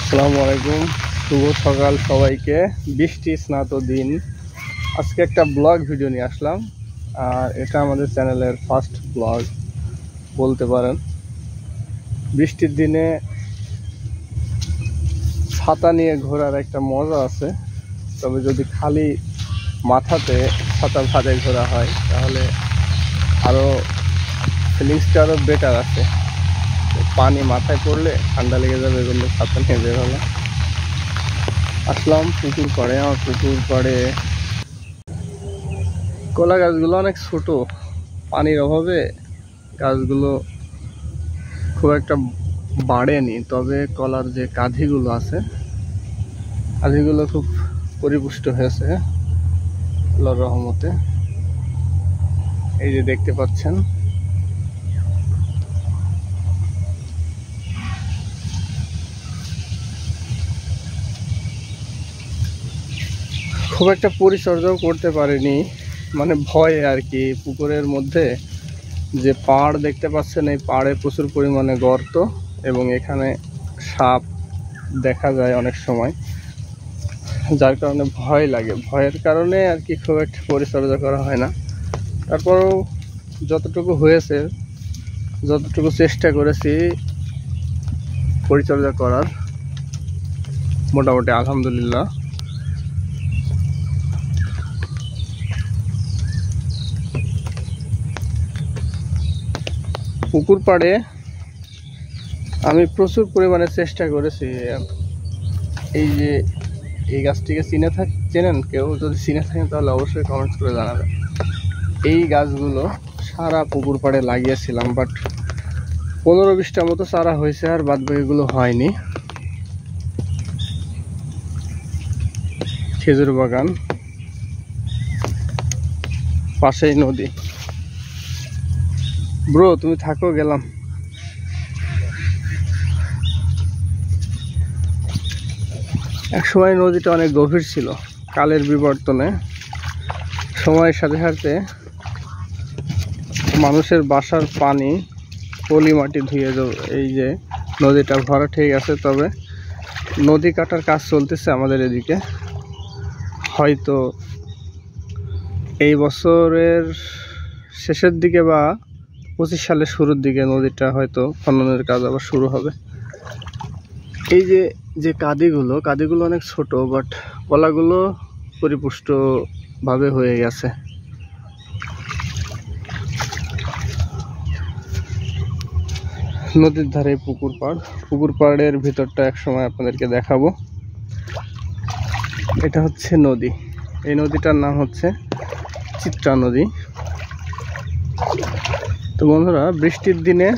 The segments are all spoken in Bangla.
আসসালামু আলাইকুম, শুভ সকাল সবাইকে। বৃষ্টি স্নাত দিন, আজকে একটা ব্লগ ভিডিও নিয়ে আসলাম। আর এটা আমাদের চ্যানেলের ফার্স্ট ব্লগ বলতে পারেন। বৃষ্টির দিনে ছাতা নিয়ে ঘোরার একটা মজা আছে, তবে যদি খালি মাথাতে ছাতা ভাঁজে ঘোরা হয় তাহলে আরও ফিলিংসটা আরও বেটার আছে। পানি মাথায় পড়লে ঠান্ডা লেগে যাবে, এগুলো ছাতা নিয়ে বের হলো। আসলাম পুকুর পাড়ে। আমার পুকুর পাড়ে কলা গাছগুলো অনেক ছোট, পানির অভাবে গাছগুলো খুব একটা বাড়েনি। তবে কলার যে কাঁধিগুলো আছে, কাঁধিগুলো খুব পরিপুষ্ট হয়েছে আল্লাহর রহমতে। এই যে দেখতে পাচ্ছেন, খুব একটা পরিচর্যাও করতে পারিনি, মানে ভয়ে আর কি। পুকুরের মধ্যে যে পাড় দেখতে পাচ্ছেন, এই পাড়ে প্রচুর পরিমাণে গর্ত এবং এখানে সাপ দেখা যায় অনেক সময়, যার কারণে ভয় লাগে। ভয়ের কারণে আর কি খুব একটা পরিচর্যা করা হয় না। তারপরেও যতটুকু হয়েছে, যতটুকু চেষ্টা করেছি পরিচর্যা করার, মোটামুটি আলহামদুলিল্লাহ। পুকুর পাড়ে আমি প্রচুর পরিমাণে চেষ্টা করেছি। এই যে এই গাছটিকে চেনেন কেউ? যদি চিনে থাকেন তাহলে অবশ্যই কমেন্টস করে জানাবেন। এই গাছগুলো সারা পুকুর পাড়ে লাগিয়েছিলাম, বাট 15-20টা মতো চারা হয়েছে, আর বাদ বাকিগুলো হয়নি। খেজুর বাগান, পাশেই নদী। ব্রো তুমি থাকো, গেলাম। একসময় নদীটা অনেক গভীর ছিল, কালের বিবর্তনে সময়ের সাথে সাথে মানুষের বাসার পানি পলি মাটি ধুয়ে এই যে নদীটা ভরা ঠিক আছে। তবে নদী কাটার কাজ চলতেছে আমাদের এদিকে। হয়তো এই বছরের শেষের দিকে বা 25 সালের শুরুর দিকে নদীটা হয়তো খননের কাজ আবার শুরু হবে। এই যে যে কাঁদিগুলো অনেক ছোট, বাট কলাগুলো পরিপুষ্টভাবে হয়ে গেছে। নদীর ধারে পুকুর পাড়ের ভিতরটা একসময় আপনাদেরকে দেখাবো। এটা হচ্ছে নদী, এই নদীটার নাম হচ্ছে চিত্রা নদী। তো বন্ধুরা, বৃষ্টির দিনে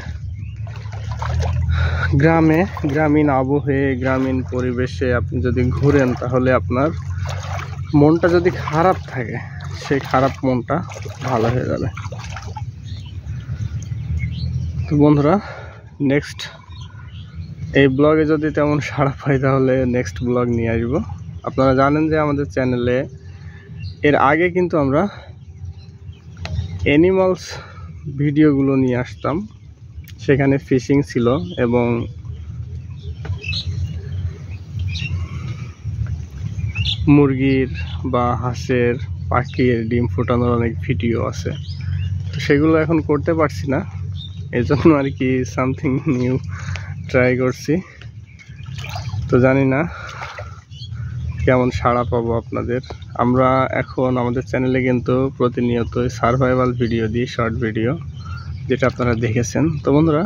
গ্রামীণ আবহে, গ্রামীণ পরিবেশে আপনি যদি ঘুরেন, তাহলে আপনার মনটা যদি খারাপ থাকে, সেই খারাপ মনটা ভালো হয়ে যাবে। তো বন্ধুরা, নেক্সট এই ব্লগে যদি তেমন সাড়া পাই তাহলে নেক্সট ব্লগ নিয়ে আসবো। আপনারা জানেন যে আমাদের চ্যানেলে এর আগে কিন্তু আমরা অ্যানিমালস ভিডিওগুলো নিয়ে আসতাম, সেখানে ফিশিং ছিল এবং মুরগির বা হাঁসের, পাখির ডিম ফোটানোর অনেক ভিডিও আছে। তো সেগুলো এখন করতে পারছি না, এই জন্য আর কি সামথিং নিউ ট্রাই করছি। তো জানি না কেমন সাড়া পাবো আপনাদের। আমরা এখন আমাদের চ্যানেলে কিন্তু প্রতিনিয়ত সার্ভাইভাল ভিডিও দিই, শর্ট ভিডিও, যেটা আপনারা দেখেছেন। তো বন্ধুরা,